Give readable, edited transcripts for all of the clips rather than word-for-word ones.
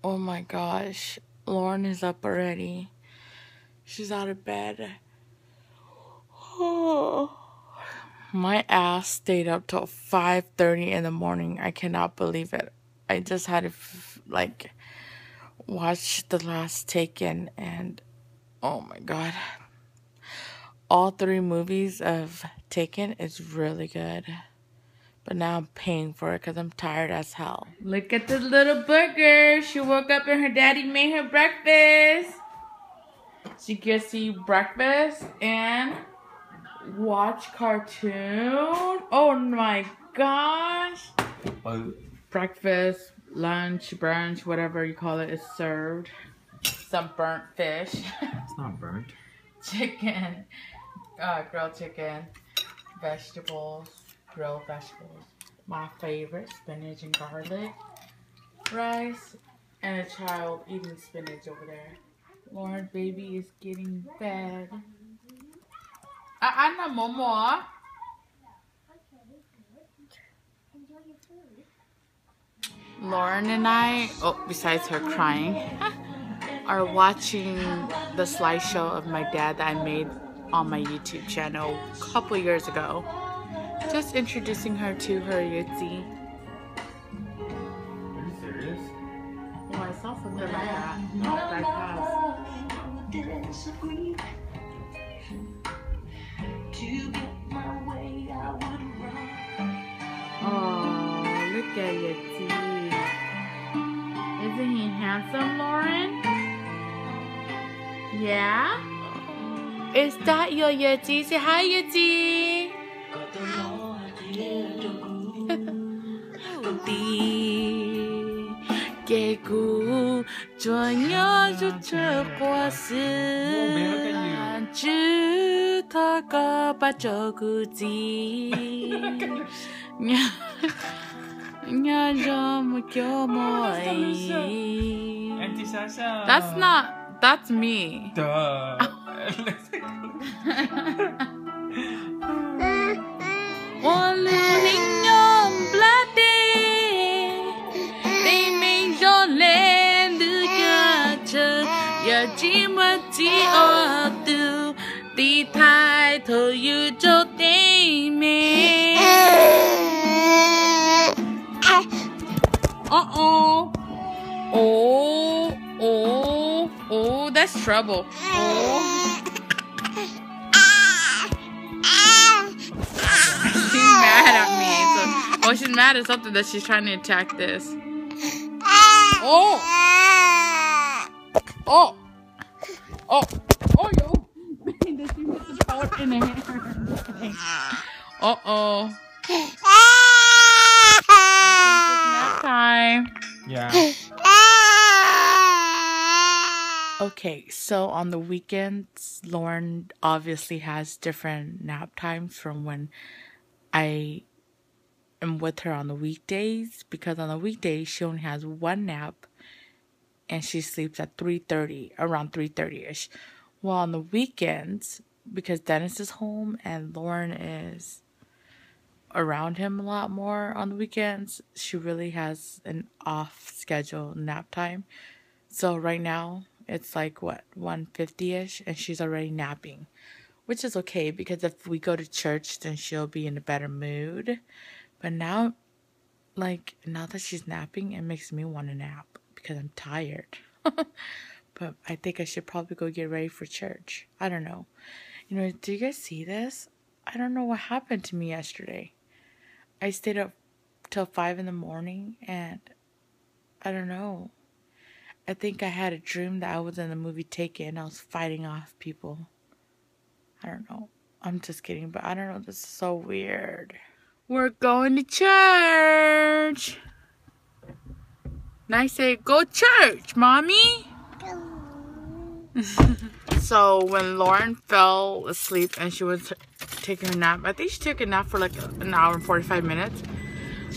Oh my gosh. Lauren is up already. She's out of bed. Oh. My ass stayed up till 5:30 in the morning. I cannot believe it. I just had to watch the last Taken, and oh my god. All 3 movies of Taken is really good. But now I'm paying for it because I'm tired as hell. Look at this little booger. She woke up and her daddy made her breakfast. She gets to eat breakfast and watch cartoon. Oh my gosh. Breakfast, lunch, brunch, whatever you call it is served. Some burnt fish. It's not burnt. Chicken. Grilled chicken. Vegetables. Grilled vegetables. My favorite, spinach and garlic. Rice. And a child eating spinach over there. Lauren, baby is getting fed. Anna, Momo. Lauren and I, besides her crying, are watching the slideshow of my dad that I made on my YouTube channel a couple years ago. Just introducing her to her Yitzi. Are you serious? Oh, I saw something like that. Not that fast. Oh, look at Yitzi. Isn't he handsome, Lauren? Yeah? Is that your Yitzi? Say hi, Yitzi. That's not, that's me. Duh. Oh, that's trouble. Oh. She's mad at me. So, she's mad at something that she's trying to attack this. Oh, yo. Did she put the powder in her hair? Uh-oh. I think it's nap time. Yeah. Okay, so on the weekends, Lauren obviously has different nap times from when I am with her on the weekdays, because on the weekdays she only has one nap and she sleeps at 3:30, around 3:30ish. Well, on the weekends, because Dennis is home and Lauren is around him a lot more on the weekends, she really has an off schedule nap time. So right now it's like, what, 1:50ish, and she's already napping, which is okay because if we go to church, then she'll be in a better mood. But now, now that she's napping, it makes me want to nap because I'm tired. But I think I should probably go get ready for church. I don't know. You know, do you guys see this? I don't know what happened to me yesterday. I stayed up till 5 in the morning, and I don't know. I think I had a dream that I was in the movie Taken. I was fighting off people. I don't know. I'm just kidding, but I don't know. This is so weird. We're going to church. And I say, go church, Mommy. So when Lauren fell asleep and she was taking her nap, I think she took a nap for like an hour and 45 minutes.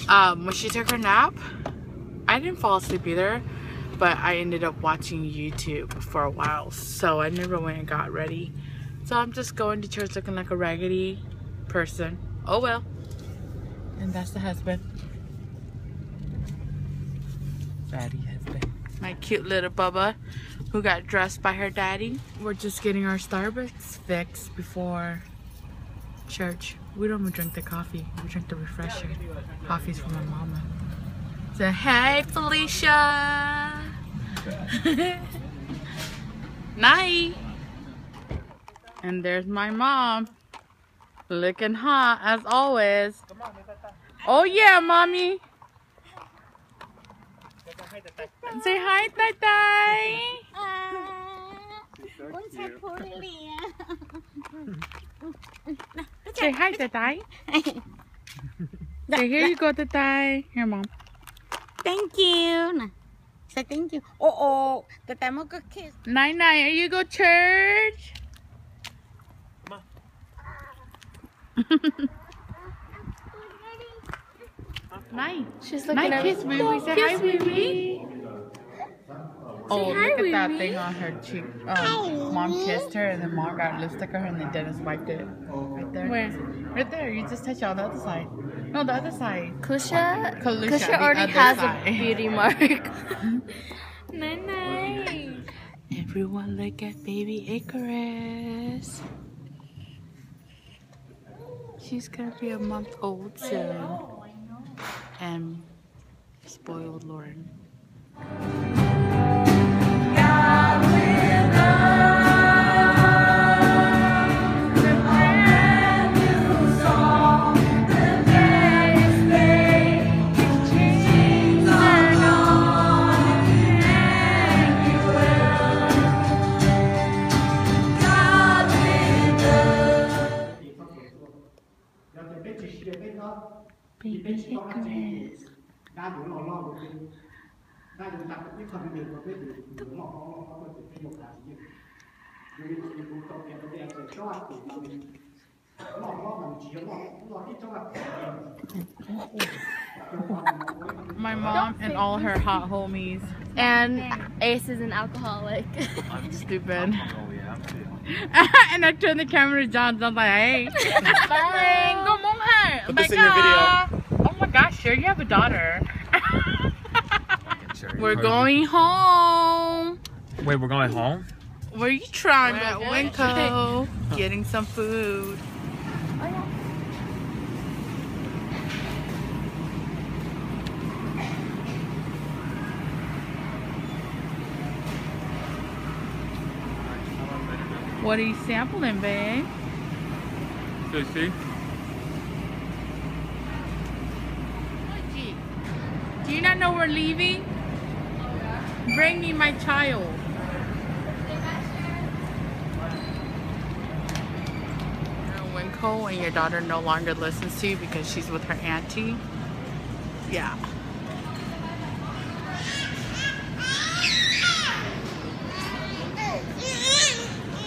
When she took her nap, I didn't fall asleep either. But I ended up watching YouTube for a while, so I never went and got ready. So I'm just going to church looking like a raggedy person. Oh well. And that's the husband. Fatty husband. My cute little Bubba who got dressed by her daddy. We're just getting our Starbucks fix before church. We don't even drink the coffee. We drink the refresher. Coffee's from my mama. So, hey, Felicia. Night. And there's my mom. Looking hot as always. Oh yeah, mommy. Say hi, Tai Tai. Say hi, Tai Tai. Say here you go, Tai Tai. Here, mom. Thank you. Nè. Say thank you. Oh, the time will go kiss. Night night. Are you go church? Night. She's looking Night at kiss, me. baby. Say hi, baby. Oh, hi, look at that Riri. thing on her cheek. Mom kissed her, and then mom got lipstick on her, and then Dennis wiped it. Right there. Where? Right there. You just touch it on the other side. No, the other side. Kusha the already other has side. a beauty mark. Night night. Everyone look at baby Icarus. She's gonna be a month old soon. And spoiled Lauren. Baby Icarus. My mom and all her hot homies. And Ace is an alcoholic. I'm stupid. And I turned the camera to John. John's like, hey. Go mong her. Put this in your video. Oh my gosh, sure, you have a daughter. We're going home. Wait, we're going home? Where are you trying? We're at Winco. Getting some food. What are you sampling, babe? Sushi. Do you not know we're leaving? Bring me my child. You're in Winco and your daughter no longer listens to you because she's with her auntie. Yeah.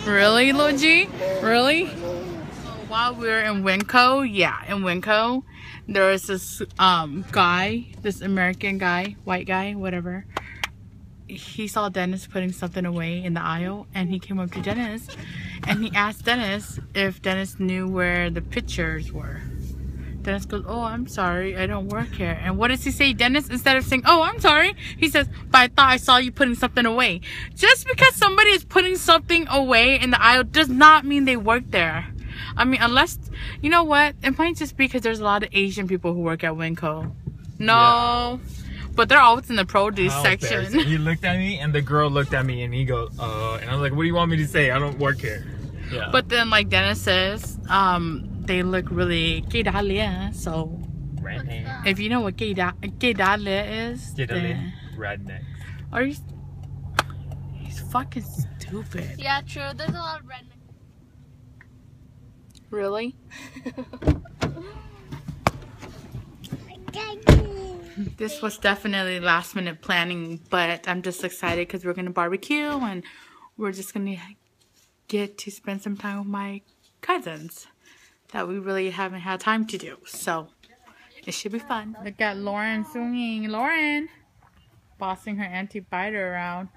Really, Luigi? Really? While we were in Winco, there was this guy, this American guy, white guy, whatever. He saw Dennis putting something away in the aisle, and he came up to Dennis, and he asked Dennis if Dennis knew where the pictures were. Dennis goes, oh, I'm sorry, I don't work here. And what does he say, Dennis? Instead of saying, oh, I'm sorry, he says, but I thought I saw you putting something away. Just because somebody is putting something away in the aisle does not mean they work there. I mean, unless, you know what? It might just be because there's a lot of Asian people who work at Winco. No. Yeah. But they're always in the produce section. He looked at me, and the girl looked at me, and he goes, and I was like, what do you want me to say? I don't work here. Yeah. But then, like Dennis says, they look really Kedalia, so redneck. if you know what Kedalia is, then... redneck. Are you... He's fucking stupid. Yeah, true. There's a lot of rednecks. Really? This was definitely last minute planning, but I'm just excited because we're going to barbecue and we're just going to get to spend some time with my cousins that we really haven't had time to do. So it should be fun. Look at Lauren swinging. Lauren bossing her Auntie Biter around.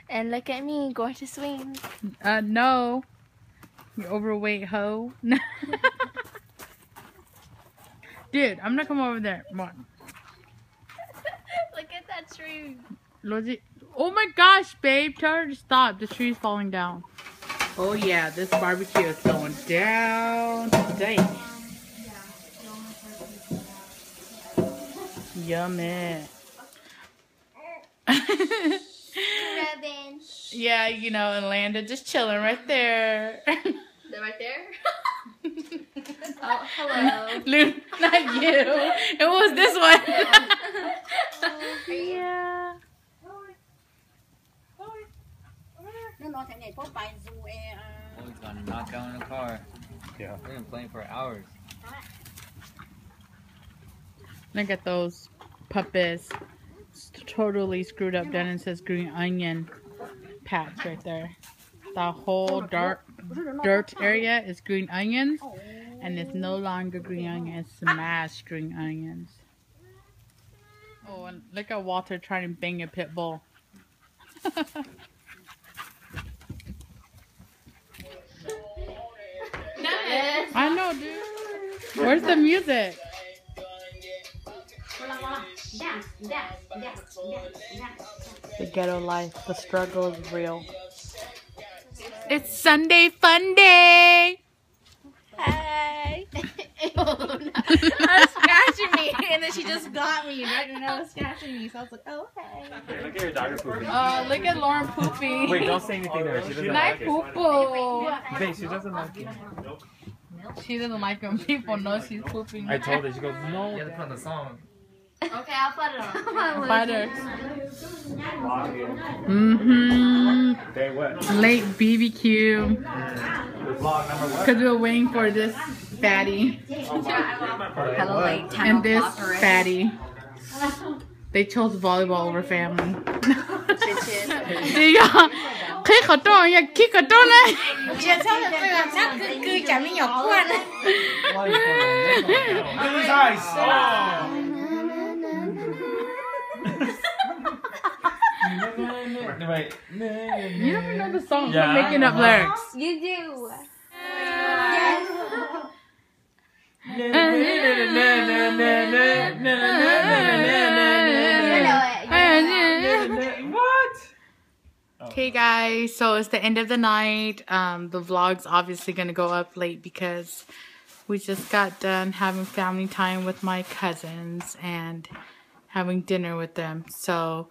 And look at me going to swing. No. You overweight hoe. Dude, I'm gonna come over there. Come on. Look at that tree. Rosie. Oh my gosh, babe. Tell her to stop. The tree's falling down. Oh yeah, this barbecue is going down today. Yummy. Revenge. Yeah, you know, and Landa just chilling right there. They're right there. Oh, hello. Luke, not you. It was this one. Yeah. Nó nói thế này có bài dù Oh, he's gonna knock out in the car. Yeah. We've been playing for hours. Look at those puppets. It's totally screwed up. Then it says green onion patch right there. The whole dirt area is green onions. And it's no longer green onions. It's smashed green onions. Oh, and look at Walter trying to bang a pit bull. I know, dude. Where's the music? The ghetto life, the struggle is real. It's Sunday Fun Day! Hey. Ew, no. I was scratching me, and then she just got me right when I was scratching me. So I was like, oh, okay. Hey, look at your daughter pooping. Look at Lauren pooping. Wait, don't say anything to her. She doesn't Nice like it. poo-poo. Hey, she doesn't like it. She doesn't like when people know she's pooping. I told her. She goes, no. You have to put on the song. Okay, I'll put it on. Butter. Mm-hmm. Day what? Late BBQ. Vlog number what? Because we were waiting for this fatty Hello, late 10 and this o'clock already. fatty. They chose volleyball over family. Bitches. 对呀，可以好动呀，可以好动呢。Chị sao là chắc cứ chả mới nhỏ quan đấy. Look at his eyes. Oh. Wait. You don't even know the song. Yeah. I'm making up lyrics. You do. What? Okay guys, so it's the end of the night. The vlog's obviously gonna go up late because we just got done having family time with my cousins and having dinner with them. So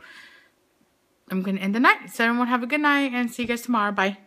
I'm gonna end the night. So everyone have a good night and see you guys tomorrow. Bye.